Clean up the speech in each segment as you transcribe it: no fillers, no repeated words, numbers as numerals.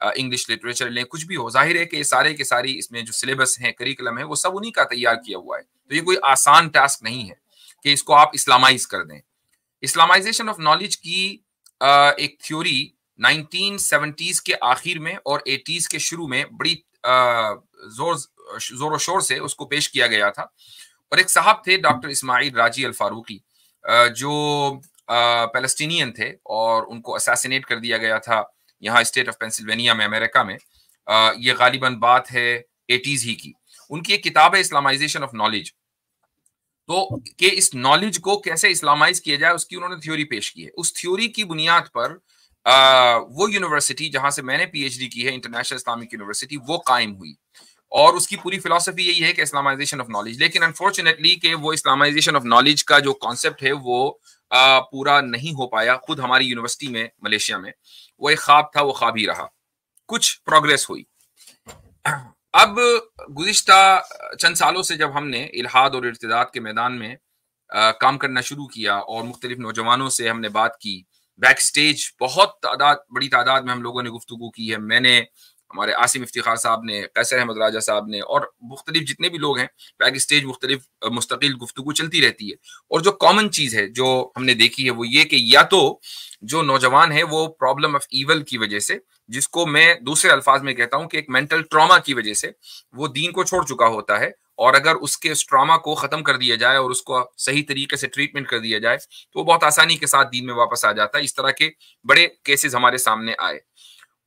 English literature لیں، کچھ بھی ہو، ظاہر ہے کہ یہ سارے کے ساری اس میں جو سلیبس ہیں، کریکولم ہے، وہ سب انہی کا تیار کیا ہوا ہے. تو یہ کوئی آسان ٹاسک نہیں ہے کہ اس کو آپ اسلامائز کر دیں. اسلامائزیشن آف نالج کی ایک تھیوری 1970s کے آخر میں اور 80s کے شروع میں بڑی زور و شور سے اس کو پیش کیا گیا تھا. اور ایک صاحب تھے ڈاکٹر اسماعیل راجی الفاروقی، جو پیلسٹینین تھے اور ان کو اساسینیٹ کر دیا گیا تھا یہاں اسٹیٹ آف پینسلوینیا میں، امریکہ میں. یہ غالباً بات ہے 80s ہی کی. ان کی ایک کتاب ہے اسلامائزیشن آف نالج. تو کہ اس نالج کو کیسے اسلامائز کیا جائے اس کی انہوں نے تھیوری پیش کی ہے. اس تھیوری کی بنیاد پر وہ یونیورسٹی جہاں سے میں نے پی ایچ ڈی کی ہے، انٹرنیشنل اسلامک یونیورسٹی، وہ قائم ہوئی. اور اس کی پوری فلسفی یہی ہے کہ اسلامائزیشن آف نالج. لیکن انفارچونیٹلی کہ وہ اسلامائزیشن آف نالج کا جو کانسیپٹ ہے وہ پورا نہیں ہو پایا. خود ہماری یونیورسٹی میں ملیشیا میں وہ ایک خواب تھا، وہ خواب ہی رہا. کچھ پروگریس ہوئی. اب گزشتہ چند سالوں سے جب ہم نے الحاد اور ارتداد کے میدان میں کام کرنا شروع کیا اور مختلف نوجوانوں سے ہم نے بات کی، بیک سٹیج بہت بڑی تعداد میں ہم لوگوں نے گفتگو کی ہے. میں نے، ہمارے عاصم افتخار صاحب نے، قیصر احمد راجہ صاحب نے، اور مختلف جتنے بھی لوگ ہیں، بیک سٹیج مختلف مستقل گفتگو چلتی رہتی ہے. اور جو کامن چیز ہے جو ہم نے دیکھی ہے وہ یہ کہ یا تو جو نوجوان ہے وہ پرابلم آف ایول کی وجہ سے، جس کو میں دوسرے الفاظ میں کہتا ہوں کہ ایک مینٹل ٹراما کی وجہ سے وہ دین کو چھوڑ چکا ہوتا ہے، اور اگر اس کے اس ٹراما کو ختم کر دیا جائے اور اس کو صحیح طریقے سے ٹریٹمنٹ کر دیا جائے تو وہ بہت آسانی کے ساتھ دین میں واپس آ جاتا ہے. اس طرح کے بڑے کیسز ہمارے سامنے آئے.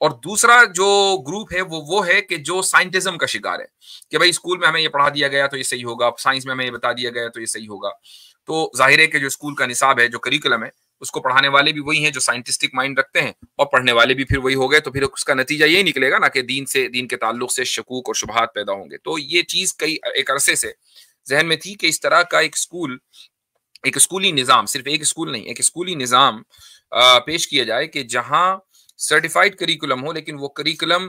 اور دوسرا جو گروپ ہے وہ ہے کہ جو سائنٹزم کا شکار ہے کہ بھائی اسکول میں ہمیں یہ پڑھا دیا گیا تو یہ صحیح ہوگا، سائنس میں ہمیں یہ بتا دیا گیا تو یہ صحیح ہوگا. تو ظاہر ہے کہ جو اسکول کا نصاب ہے، جو کریکولم ہے، اس کو پڑھانے والے بھی وہی ہیں جو سائنٹسٹک مائنڈ رکھتے ہیں، اور پڑھنے والے بھی پھر وہی ہو گئے. تو پھر اس کا نتیجہ یہی نکلے گا نا کہ دین کے تعلق سے شکوک اور شبہات پیدا ہوں گے. تو یہ چیز ایک عرصے سے ذہن میں تھی کہ اس طرح کا ایک اسکولی نظام، صرف ایک اسکول نہیں، ایک اسکولی نظام پیش کیا جائے کہ جہاں سرٹیفائڈ کریکولم ہو، لیکن وہ کریکولم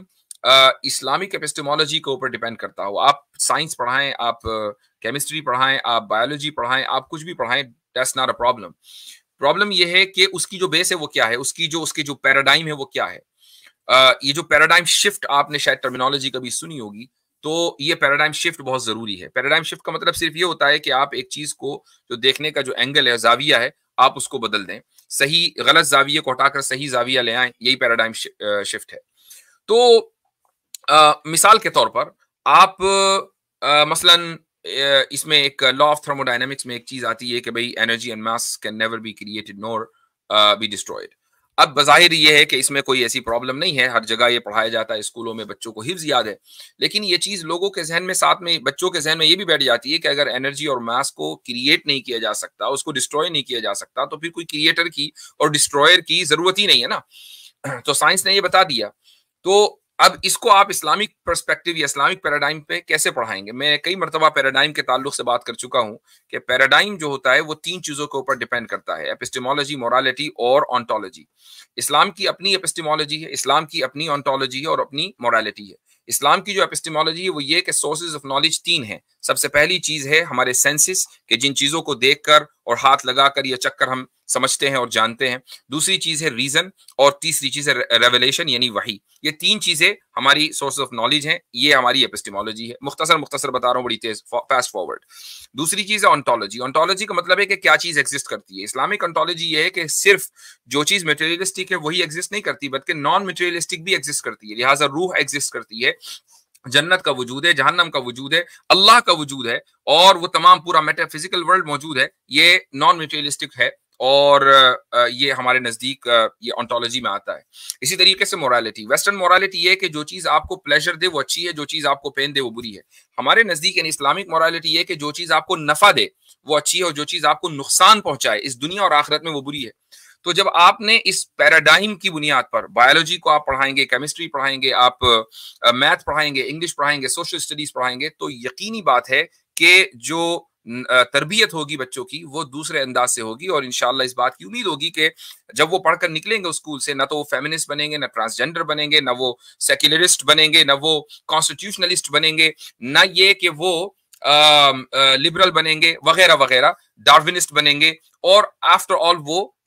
اسلامک ایپسٹیمولوجی کے اوپر ڈیپینڈ کرتا ہو. آپ سائنس پڑھائیں، آپ کیمسٹری پڑھائیں، آپ بایولوجی پڑھائیں، آپ کچھ بھی پڑھائیں، that's not a problem. Problem یہ ہے کہ اس کی جو بیس ہے وہ کیا ہے، اس کی جو پیراڈائم ہے وہ کیا ہے. یہ جو پیراڈائم شفٹ آپ نے شاید ٹرمینالوجی کبھی سنی ہوگی، تو یہ پیراڈائم شفٹ بہت ضروری ہے. پیراڈائم شفٹ کا مطلب صرف یہ ہوتا ہے کہ آپ ایک چیز کو جو دیکھنے کا جو اینگل ہے، زاویہ ہے، آپ اس کو بدل دیں. صحیح غلط زاویے کو ہٹا کر صحیح زاویہ لے آئیں، یہی پیراڈائم شفٹ ہے. تو مثال کے طور پر آپ مثلاً اس میں ایک لا آف تھرمو ڈائنامکس میں ایک چیز آتی ہے کہ بھئی energy and mass can never be created nor be destroyed. اب بظاہر یہ ہے کہ اس میں کوئی ایسی پرابلم نہیں ہے، ہر جگہ یہ پڑھایا جاتا ہے، اسکولوں میں بچوں کو حفظ یاد ہے. لیکن یہ چیز لوگوں کے ذہن میں، ساتھ میں بچوں کے ذہن میں یہ بھی بیٹھ جاتی ہے کہ اگر انرجی اور ماس کو کریٹ نہیں کیا جا سکتا، اس کو ڈسٹروائے نہیں کیا جا سکتا، تو پھر کوئی کریٹر کی اور ڈسٹروئر کی ضرورت ہی نہیں ہے نا. تو سائنس نے یہ بتا دیا. تو اب اس کو آپ اسلامک پرسپیکٹیو یا اسلامک پیراڈائم پہ کیسے پڑھائیں گے؟ میں کئی مرتبہ پیراڈائم کے تعلق سے بات کر چکا ہوں کہ پیراڈائم جو ہوتا ہے وہ 3 چیزوں کے اوپر ڈیپینڈ کرتا ہے: ایپسٹیمولوجی، مورالٹی اور آنٹولوجی. اسلام کی اپنی ایپسٹیمولوجی ہے، اسلام کی اپنی آنٹولوجی ہے اور اپنی مورالٹی ہے. اسلام کی جو ایپسٹیمولوجی ہے وہ یہ کہ سورسز آف نالج 3 ہیں. سب سے پہلی چیز ہے ہمارے سینسز، کہ جن چیزوں کو دیکھ کر اور ہاتھ لگا کر یا چک کر ہم سمجھتے ہیں اور جانتے ہیں. دوسری چیز ہے ریزن، اور تیسری چیز ہے ریویلیشن یعنی وحی. یہ 3 چیزیں ہماری سورس آف نالج ہیں، یہ ہماری ایپسٹیمولوجی ہے. مختصر بتا رہا ہوں، بڑی تیز فاسٹ فارورڈ. دوسری چیز ہے آنٹولوجی. آنٹولوجی کا مطلب ہے کہ کیا چیز ایگزسٹ کرتی ہے. اسلامک آنٹولوجی یہ ہے کہ صرف جو چیز میٹیریلسٹک ہے وہی ایگزسٹ نہیں کرتی، بلکہ نان میٹیریلسٹک بھی ایگزسٹ کرتی ہے. لہٰذا روح ایگزسٹ کرتی ہے، جنت کا وجود ہے، جہنم کا وجود ہے، اللہ کا وجود ہے، اور وہ تمام پورا میٹا فزیکل ورلڈ موجود ہے. یہ نان میٹیریلسٹک ہے، اور یہ ہمارے نزدیک یہ آنٹولوجی میں آتا ہے. اسی طریقے سے مورالٹی، ویسٹرن مورالٹی یہ ہے کہ جو چیز آپ کو پلیجر دے وہ اچھی ہے، جو چیز آپ کو پین دے وہ بری ہے. ہمارے نزدیک یعنی اسلامک مورالٹی یہ کہ جو چیز آپ کو نفع دے وہ اچھی ہے، اور جو چیز آپ کو نقصان پہنچائے اس دنیا اور آخرت میں وہ بری ہے. تو جب آپ نے اس پیراڈائم کی بنیاد پر بایولوجی کو آپ پڑھائیں گے، کیمسٹری پڑھائیں گے، آپ میتھ پڑھائیں گے، انگلش پڑھائیں گے، سوشل اسٹڈیز پڑھائیں گے، تو یقینی بات ہے کہ جو تربیت ہوگی بچوں کی وہ دوسرے انداز سے ہوگی. اور انشاءاللہ اس بات کی امید ہوگی کہ جب وہ پڑھ کر نکلیں گے اسکول سے، نہ تو وہ فیمنسٹ بنیں گے، نہ ٹرانسجینڈر بنیں گے، نہ وہ سیکولرسٹ بنیں گے، نہ وہ کانسٹیٹیوشنلسٹ بنیں گے، نہ یہ کہ وہ لبرل بنیں گے وغیرہ وغیرہ، ڈارونسٹ بنیں گے. اور آفٹر آل وہ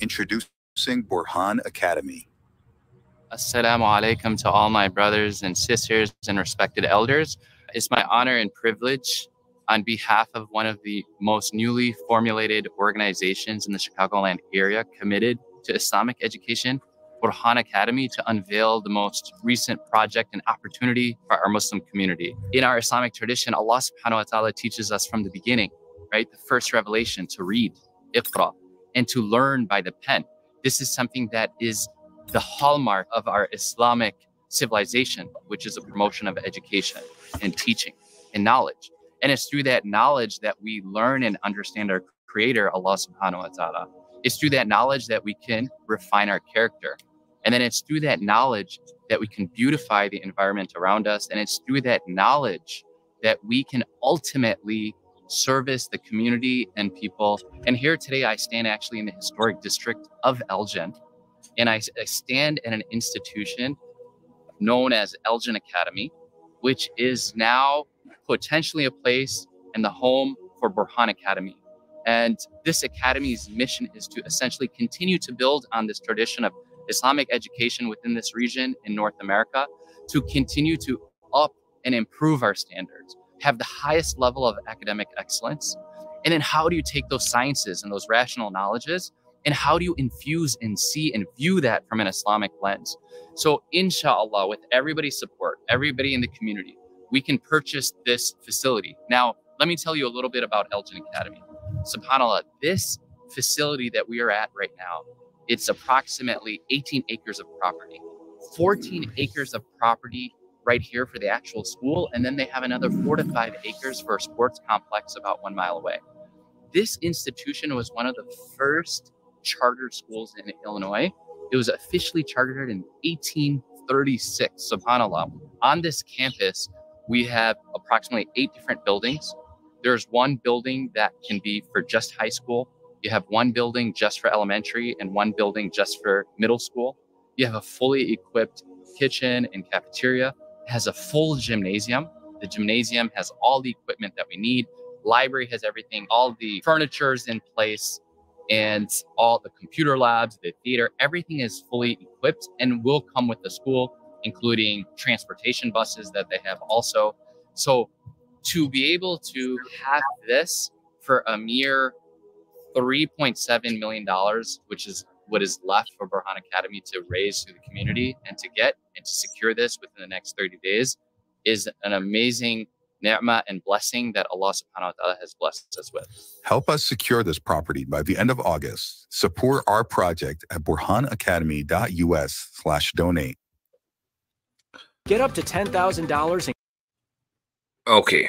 Introducing Burhan Academy. Assalamu alaikum to all my brothers and sisters and respected elders. It's my honor and privilege on behalf of one of the most newly formulated organizations in the Chicagoland area committed to Islamic education, Burhan Academy, to unveil the most recent project and opportunity for our Muslim community. In our Islamic tradition, Allah subhanahu wa ta'ala teaches us from the beginning, right? The first revelation to read, Iqra, and to learn by the pen. This is something that is the hallmark of our Islamic civilization, which is a promotion of education and teaching and knowledge. And it's through that knowledge that we learn and understand our creator, Allah subhanahu wa ta'ala. It's through that knowledge that we can refine our character. And then it's through that knowledge that we can beautify the environment around us. And it's through that knowledge that we can ultimately service the community and people. And here today, I stand actually in the historic district of Elgin. And I stand at an institution known as Elgin Academy, which is now potentially a place and the home for Burhan Academy. And this academy's mission is to essentially continue to build on this tradition of Islamic education within this region in North America, to continue to up and improve our standards, have the highest level of academic excellence. And then how do you take those sciences and those rational knowledges, and how do you infuse and see and view that from an Islamic lens? So inshallah, with everybody's support, everybody in the community, we can purchase this facility. Now, let me tell you a little bit about Elgin Academy. SubhanAllah, this facility that we are at right now, it's approximately 18 acres of property, 14 acres of property right here for the actual school. And then they have another 4 to 5 acres for a sports complex about 1 mile away. This institution was one of the first charter schools in Illinois. It was officially chartered in 1836, subhanAllah. On this campus, we have approximately 8 different buildings. There's one building that can be for just high school. You have one building just for elementary and one building just for middle school. You have a fully equipped kitchen and cafeteria. It has a full gymnasium. The gymnasium has all the equipment that we need. Library has everything. All the furniture is in place, and all the computer labs, the theater, everything is fully equipped and will come with the school, including transportation buses that they have also. So to be able to have this for a mere $3.7 million, which is what is left for Burhan Academy to raise to the community, and to get and to secure this within the next 30 days, is an amazing ni'mah and blessing that Allah subhanahu wa ta'ala has blessed us with. Help us secure this property by the end of August. Support our project at burhanacademy.us/donate. Get up to $10,000 in... Okay.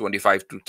25 to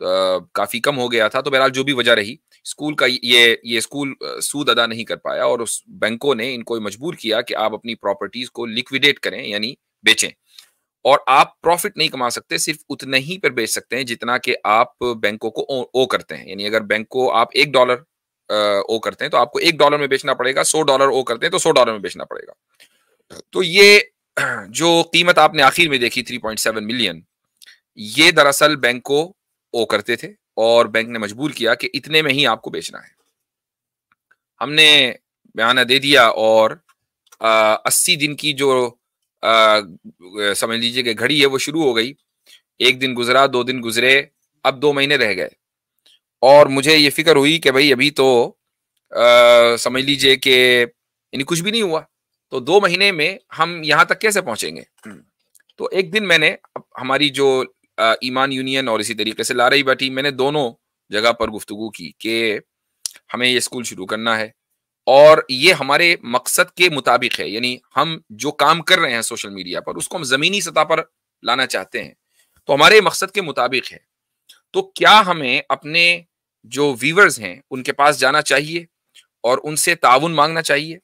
کافی کم ہو گیا تھا. تو بہرحال جو بھی وجہ رہی, school کا یہ اسکول سود ادا نہیں کر پایا, اور اس بینکوں نے ان کو مجبور کیا کہ آپ اپنی پراپرٹیز کو لیکویڈیٹ کریں, یعنی بیچیں, اور آپ پروفٹ نہیں کما سکتے, صرف اتنا ہی پر بیچ سکتے ہیں جتنا کہ آپ بینکوں کو او کرتے ہیں. یعنی اگر بینک کو آپ $1 او کرتے ہیں تو آپ کو $1 میں بیچنا پڑے گا, $100 او کرتے ہیں تو $100 میں بیچنا پڑے گا. تو یہ جو قیمت آپ نے آخر میں دیکھی 3.7 ملین, یہ دراصل بینک کو او کرتے تھے, اور بینک نے مجبور کیا کہ اتنے میں ہی آپ کو بیچنا ہے. ہم نے بیانہ دے دیا, اور 80 دن کی جو سمجھ لیجیے کہ گھڑی ہے وہ شروع ہو گئی. 1 دن گزرا, 2 دن گزرے, اب 2 مہینے رہ گئے, اور مجھے یہ فکر ہوئی کہ بھائی ابھی تو سمجھ لیجیے کہ یعنی کچھ بھی نہیں ہوا, تو 2 مہینے میں ہم یہاں تک کیسے پہنچیں گے. تو ایک دن میں نے ہماری جو ایمان یونین اور اسی طریقے سے لارئیبا ٹیم, میں نے دونوں جگہ پر گفتگو کی کہ ہمیں یہ اسکول شروع کرنا ہے, اور یہ ہمارے مقصد کے مطابق ہے. یعنی ہم جو کام کر رہے ہیں سوشل میڈیا پر, اس کو ہم زمینی سطح پر لانا چاہتے ہیں, تو ہمارے مقصد کے مطابق ہے. تو کیا ہمیں اپنے جو ویورز ہیں ان کے پاس جانا چاہیے اور ان سے تعاون مانگنا چاہیے؟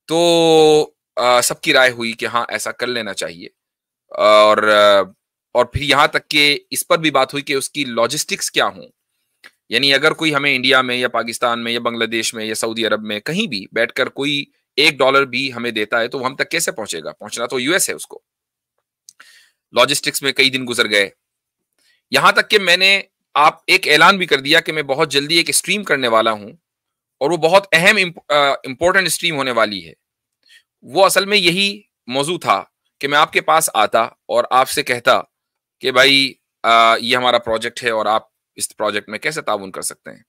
تو سب کی رائے ہوئی کہ ہاں ایسا کر لینا چاہیے. اور پھر یہاں تک کہ اس پر بھی بات ہوئی کہ اس کی لاجسٹکس کیا ہوں. یعنی اگر کوئی ہمیں انڈیا میں یا پاکستان میں یا بنگلہ دیش میں یا سعودی عرب میں کہیں بھی بیٹھ کر کوئی $1 بھی ہمیں دیتا ہے, تو وہ ہم تک کیسے پہنچے گا؟ پہنچنا تو US ہے اس کو. لاجسٹکس میں کئی دن گزر گئے, یہاں تک کہ میں نے ایک اعلان بھی کر دیا کہ میں بہت جلدی ایک اسٹریم کرنے والا ہوں, اور وہ بہت اہم امپورٹنٹ اسٹریم ہونے والی ہے. وہ اصل میں یہی موضوع تھا کہ میں آپ کے پاس آتا اور آپ سے کہتا کہ بھائی یہ ہمارا پروجیکٹ ہے اور آپ اس پروجیکٹ میں کیسے تعاون کر سکتے ہیں.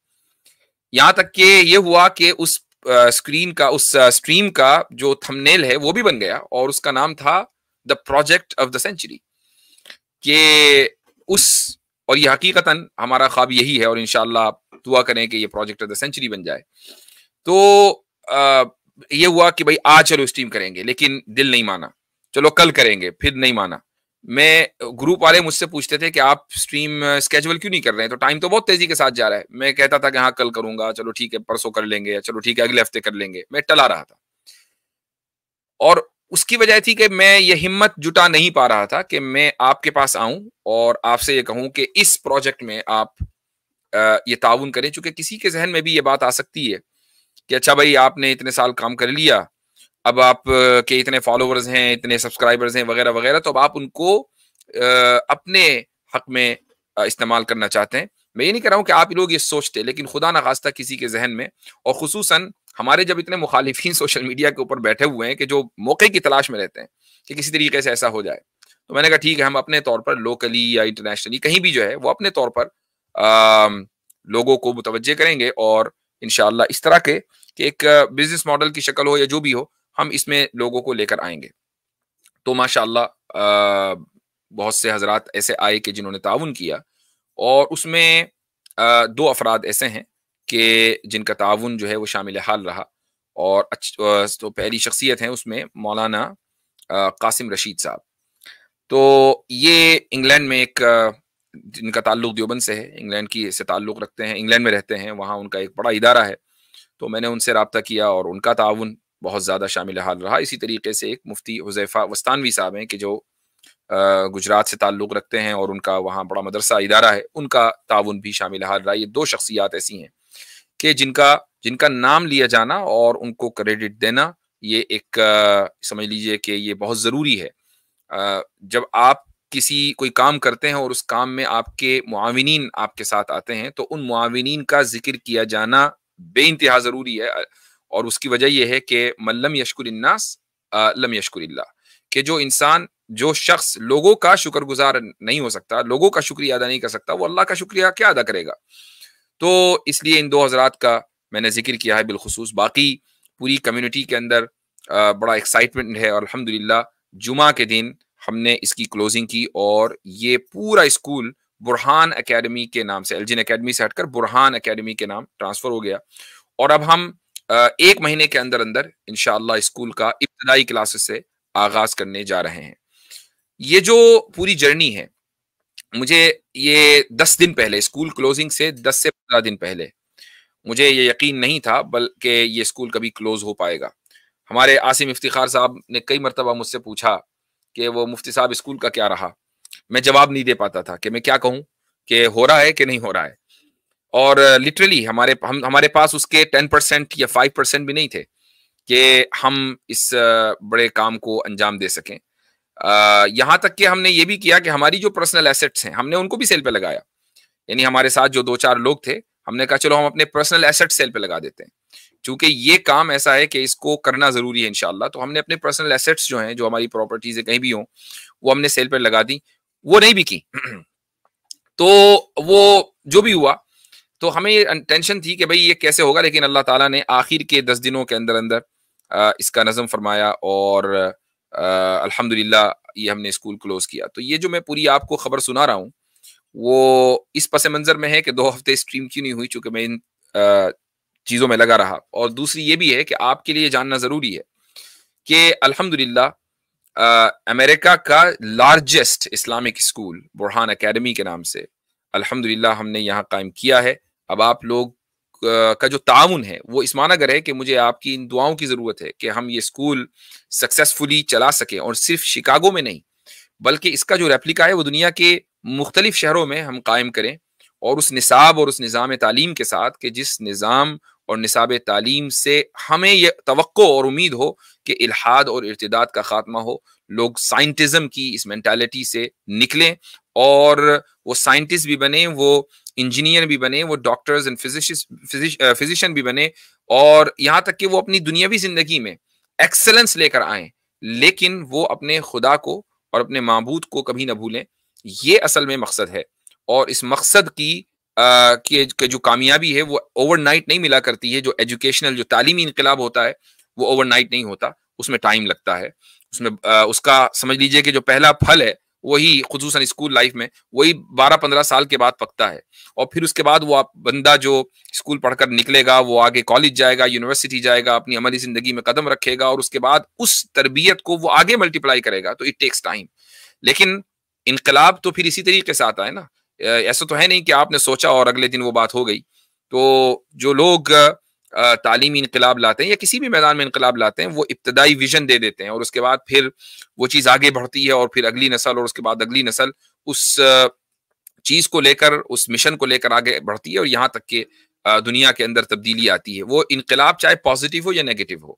یہاں تک کہ یہ ہوا کہ اس اسٹریم کا جو تھمبنیل ہے وہ بھی بن گیا, اور اس کا نام تھا the project of the century. کہ اور یہ حقیقتاً ہمارا خواب یہی ہے, اور انشاءاللہ آپ دعا کریں کہ یہ پروجیکٹ آف دا سینچری بن جائے. تو یہ ہوا کہ بھائی آج چلو اسٹریم کریں گے, لیکن دل نہیں مانا. چلو کل کریں گے, پھر نہیں مانا. میں گروپ والے مجھ سے پوچھتے تھے کہ آپ اسٹریم اسکیجول کیوں نہیں کر رہے ہیں, تو ٹائم تو بہت تیزی کے ساتھ جا رہا ہے. میں کہتا تھا کہ ہاں کل کروں گا, چلو ٹھیک ہے پرسوں کر لیں گے, چلو ٹھیک ہے اگلے ہفتے کر لیں گے. میں ٹلا رہا تھا, اور اس کی وجہ تھی کہ میں یہ ہمت جٹا نہیں پا رہا تھا کہ میں آپ کے پاس آؤں اور آپ سے یہ کہوں کہ اس پروجیکٹ میں آپ یہ تعاون کریں. چونکہ کسی کے ذہن میں بھی یہ بات آ سکتی ہے کہ اچھا بھائی آپ نے اتنے سال کام کر لیا, اب آپ کے اتنے فالوورز ہیں, اتنے سبسکرائبرز ہیں وغیرہ وغیرہ, تو اب آپ ان کو اپنے حق میں استعمال کرنا چاہتے ہیں. میں یہ نہیں کہہ رہا ہوں کہ آپ لوگ یہ سوچتے, لیکن خدا نخواستہ کسی کے ذہن میں, اور خصوصاً ہمارے جب اتنے مخالفین سوشل میڈیا کے اوپر بیٹھے ہوئے ہیں کہ جو موقع کی تلاش میں رہتے ہیں کہ کسی طریقے سے ایسا ہو جائے, تو میں نے کہا ٹھیک ہے, ہم اپنے طور پر لوکلی یا انٹرنیشنلی کہیں بھی جو ہے وہ اپنے طور پر لوگوں کو متوجہ کریں گے, اور انشاءاللہ اس طرح کے کہ ایک بزنس ماڈل کی شکل ہو یا جو بھی ہو, ہم اس میں لوگوں کو لے کر آئیں گے. تو ماشاءاللہ بہت سے حضرات ایسے آئے کہ جنہوں نے تعاون کیا, اور اس میں 2 افراد ایسے ہیں کہ جن کا تعاون جو ہے وہ شامل حال رہا. اور تو پہلی شخصیت ہیں اس میں مولانا قاسم رشید صاحب. تو یہ انگلینڈ میں ایک جن کا تعلق دیوبند سے ہے, انگلینڈ کی سے تعلق رکھتے ہیں, انگلینڈ میں رہتے ہیں, وہاں ان کا ایک بڑا ادارہ ہے. تو میں نے ان سے رابطہ کیا اور ان کا تعاون بہت زیادہ شامل حال رہا. اسی طریقے سے ایک مفتی حذیفہ وستانوی صاحب ہیں کہ جو گجرات سے تعلق رکھتے ہیں, اور ان کا وہاں بڑا مدرسہ ادارہ ہے, ان کا تعاون بھی شامل حال رہا. یہ 2 شخصیات ایسی ہیں کہ جن کا نام لیا جانا اور ان کو کریڈٹ دینا, یہ ایک سمجھ لیجئے کہ یہ بہت ضروری ہے. جب آپ کوئی کام کرتے ہیں اور اس کام میں آپ کے معاونین آپ کے ساتھ آتے ہیں, تو ان معاونین کا ذکر کیا جانا بے انتہا ضروری ہے. اور اس کی وجہ یہ ہے کہ من لم یشکر الناس لم یشکر اللہ, کہ جو شخص لوگوں کا شکر گزار نہیں ہو سکتا, لوگوں کا شکریہ ادا نہیں کر سکتا, وہ اللہ کا شکریہ کیا ادا کرے گا. تو اس لیے ان 2 حضرات کا میں نے ذکر کیا ہے بالخصوص. باقی پوری کمیونٹی کے اندر بڑا ایکسائٹمنٹ ہے, اور الحمدللہ جمعہ کے دن ہم نے اس کی کلوزنگ کی, اور یہ پورا اسکول برہان اکیڈمی کے نام سے, الجن اکیڈمی سے ہٹ کر برہان اکیڈمی کے نام ٹرانسفر ہو گیا. اور اب ہم 1 مہینے کے اندر انشاءاللہ اسکول کا ابتدائی کلاسز سے آغاز کرنے جا رہے ہیں. یہ جو پوری جرنی ہے مجھے یہ 10 دن پہلے، اسکول کلوزنگ سے 10 سے 15 دن پہلے مجھے یہ یقین نہیں تھا بلکہ یہ اسکول کبھی کلوز ہو پائے گا. ہمارے عاصم افتخار صاحب نے کئی مرتبہ مجھ سے پوچھا کہ وہ مفتی صاحب اسکول کا کیا رہا. میں جواب نہیں دے پاتا تھا کہ میں کیا کہوں کہ ہو رہا ہے کہ نہیں ہو رہا ہے. اور لٹرلی ہمارے پاس اس کے 10% یا 5% بھی نہیں تھے کہ ہم اس بڑے کام کو انجام دے سکیں. یہاں تک کہ ہم نے یہ بھی کیا کہ ہماری جو پرسنل ایسٹس ہیں ہم نے ان کو بھی سیل پہ لگایا. یعنی ہمارے ساتھ جو 2-4 لوگ تھے ہم نے کہا چلو ہم اپنے پرسنل ایسٹ سیل پہ لگا دیتے ہیں، چونکہ یہ کام ایسا ہے کہ اس کو کرنا ضروری ہے انشاءاللہ. تو ہم نے اپنے پرسنل ایسٹس جو ہیں، جو ہماری پراپرٹیز کہیں بھی ہوں، وہ ہم نے سیل پہ لگا دی. وہ نہیں بھی کی تو وہ جو بھی ہوا تو ہمیں یہ ٹینشن تھی کہ بھئی یہ کیسے ہوگا، لیکن اللہ تعالیٰ نے آخر کے 10 دنوں کے اندر اس کا نظم فرمایا اور الحمدللہ یہ ہم نے اسکول کلوز کیا. تو یہ جو میں پوری آپ کو خبر سنا رہا ہوں وہ اس پس منظر میں ہے کہ 2 ہفتے اسٹریم کیوں نہیں ہوئی، چونکہ میں ان چیزوں میں لگا رہا. اور دوسری یہ بھی ہے کہ آپ کے لیے جاننا ضروری ہے کہ الحمدللہ امریکہ کا لارجسٹ اسلامک اسکول برہان اکیڈمی کے نام سے الحمدللہ ہم نے یہاں قائم کیا ہے. اب آپ لوگ کا جو تعاون ہے وہ اس معنی گر ہے کہ مجھے آپ کی ان دعاؤں کی ضرورت ہے کہ ہم یہ اسکول سکسیسفلی چلا سکیں، اور صرف شکاگو میں نہیں بلکہ اس کا جو ریپلیکا ہے وہ دنیا کے مختلف شہروں میں ہم قائم کریں، اور اس نصاب اور اس نظام تعلیم کے ساتھ کہ جس نظام اور نصاب تعلیم سے ہمیں یہ توقع اور امید ہو کہ الحاد اور ارتداد کا خاتمہ ہو، لوگ سائنٹزم کی اس مینٹالٹی سے نکلیں اور وہ سائنٹسٹ بھی بنیں، وہ انجینئر بھی بنے، وہ ڈاکٹرز اینڈ فزیشین بھی بنے، اور یہاں تک کہ وہ اپنی دنیاوی زندگی میں ایکسلنس لے کر آئیں، لیکن وہ اپنے خدا کو اور اپنے معبود کو کبھی نہ بھولیں. یہ اصل میں مقصد ہے، اور اس مقصد کی جو کامیابی ہے وہ اوور نائٹ نہیں ملا کرتی ہے. جو ایجوکیشنل جو تعلیمی انقلاب ہوتا ہے وہ اوور نائٹ نہیں ہوتا، اس میں ٹائم لگتا ہے. اس میں اس کا سمجھ لیجئے کہ جو پہلا پھل ہے وہی خصوصاً اسکول لائف میں وہی 12-15 سال کے بعد پکتا ہے، اور پھر اس کے بعد وہ بندہ جو اسکول پڑھ کر نکلے گا وہ آگے کالج جائے گا، یونیورسٹی جائے گا، اپنی عملی زندگی میں قدم رکھے گا، اور اس کے بعد اس تربیت کو وہ آگے ملٹیپلائی کرے گا. تو اٹ ٹیکس ٹائم. لیکن انقلاب تو پھر اسی طریقے سے آتا ہے نا. ایسا تو ہے نہیں کہ آپ نے سوچا اور اگلے دن وہ بات ہو گئی. تو جو لوگ تعلیمی انقلاب لاتے ہیں یا کسی بھی میدان میں انقلاب لاتے ہیں وہ ابتدائی ویژن دے دیتے ہیں، اور اس کے بعد پھر وہ چیز آگے بڑھتی ہے، اور پھر اگلی نسل اور اس کے بعد اگلی نسل اس چیز کو لے کر، اس مشن کو لے کر آگے بڑھتی ہے، اور یہاں تک کہ دنیا کے اندر تبدیلی آتی ہے. وہ انقلاب چاہے پازیٹیو ہو یا نیگیٹو ہو.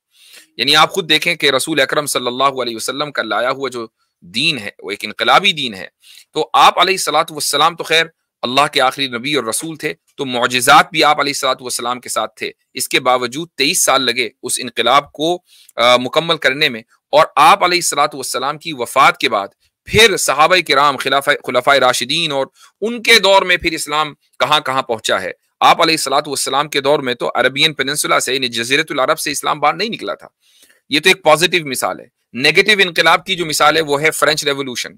یعنی آپ خود دیکھیں کہ رسول اکرم صلی اللہ علیہ وسلم کا لایا ہوا جو دین ہے وہ ایک انقلابی دین ہے. تو آپ علیہ الصلوۃ والسلام تو خیر اللہ کے آخری نبی اور رسول تھے، تو معجزات بھی آپ علیہ الصلوۃ والسلام کے ساتھ تھے. اس کے باوجود 23 سال لگے اس انقلاب کو مکمل کرنے میں، اور آپ علیہ الصلوۃ والسلام کی وفات کے بعد پھر صحابہ کرام خلفائے راشدین اور ان کے دور میں پھر اسلام کہاں کہاں پہنچا ہے. آپ علیہ الصلوۃ والسلام کے دور میں تو عربین پیننسولا سے یعنی جزیرۃ العرب سے اسلام باہر نہیں نکلا تھا. یہ تو ایک پازیٹیو مثال ہے. نیگیٹو انقلاب کی جو مثال ہے وہ ہے فرینچ ریولوشن.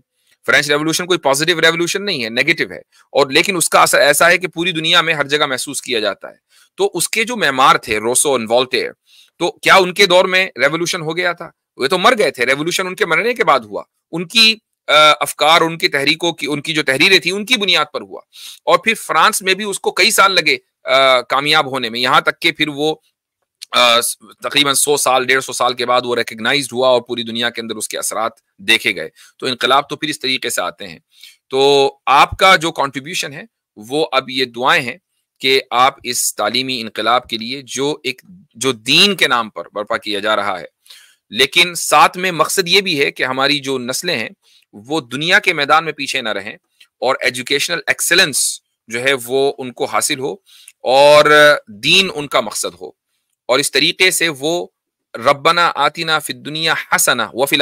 فرینچ ریولوشن کوئی پازیٹیو ریولوشن نہیں ہے، نیگیٹو ہے، اور لیکن اس کا اثر ایسا ہے کہ پوری دنیا میں ہر جگہ محسوس کیا جاتا ہے. تو اس کے جو معمار تھے روسو اور وولٹیئر، تو کیا ان کے دور میں ریولوشن ہو گیا تھا؟ وہ تو مر گئے تھے. ریولوشن ان کے مرنے کے بعد ہوا. ان کی افکار، ان کی تحریکوں کی، ان کی جو تحریریں تھیں ان کی بنیاد پر ہوا. اور پھر فرانس میں بھی اس کو کئی سال لگے کامیاب ہونے میں، یہاں تک کہ پھر وہ تقریباً 100-150 سال کے بعد وہ ریکگنائزڈ ہوا اور پوری دنیا کے اندر اس کے اثرات دیکھے گئے. تو انقلاب تو پھر اس طریقے سے آتے ہیں. تو آپ کا جو کنٹریبیوشن ہے وہ اب یہ دعائیں ہیں کہ آپ اس تعلیمی انقلاب کے لیے جو دین کے نام پر برپا کیا جا رہا ہے، لیکن ساتھ میں مقصد یہ بھی ہے کہ ہماری جو نسلیں ہیں وہ دنیا کے میدان میں پیچھے نہ رہیں، اور ایجوکیشنل ایکسلنس جو ہے وہ ان کو حاصل ہو، اور دین ان کا مقصد ہو، اور اس طریقے سے وہ ربنا آتنا فی الدنیا حسنہ وفی